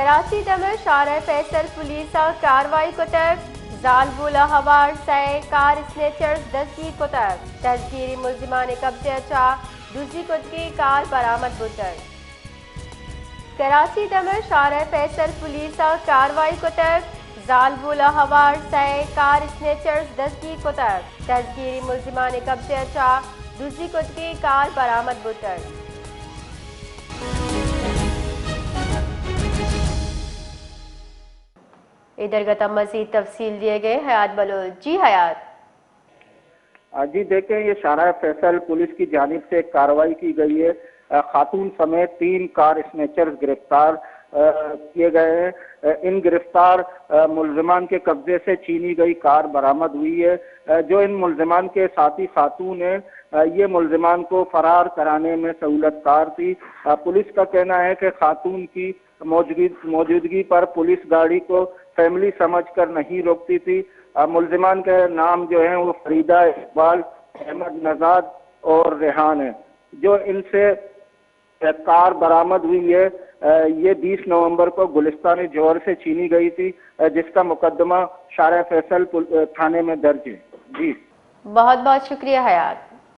کراچی دمر شارع فیصل پولیسا کاروائی کتب زالبولا ہوار سے کار اسنیچرز دستگیر کتب دستگیری ملزمان قبضے اچا دوسری کتگی کار برآمد بوتر کراچی دمر شارع فیصل پولیسا کاروائی کتب زالبولا ہوار سے کار اسنیچرز دستگیر کتب دستگیری ملزمان قبضے اچا دوسری کتگی کار برآمد بوتر ادھر گتا مزید تفصیل دیے گئے حیات بلوچ۔ جی حیات۔ جی دیکھیں، یہ شارع فیصل پولیس کی جانب سے کارروائی کی گئی ہے۔ خاتون سمیت 3 کار اسنیچرز گرفتار کیے گئے ہیں۔ ان گرفتار ملزمان کے قبضے سے چینی گئی کار برآمد ہوئی ہے۔ جو ان ملزمان کے ساتھی خاتون ہیں، یہ ملزمان کو فرار کرانے میں سہولت کار تھی۔ پولیس کا کہنا ہے کہ خاتون کی موجودگی پر پولیس گاڑی کو فیملی سمجھ کر نہیں روکتی تھی۔ ملزمان کے نام جو ہیں وہ فریدہ، اقبال، احمد نژاد اور ریحان ہیں۔ جو ان سے کار برآمد ہوئی ہے، یہ 20 نومبر کو گلستان جوہر سے چھینی گئی تھی، جس کا مقدمہ شارع فیصل تھانے میں درج ہے۔ جی بہت بہت شکریہ حیات۔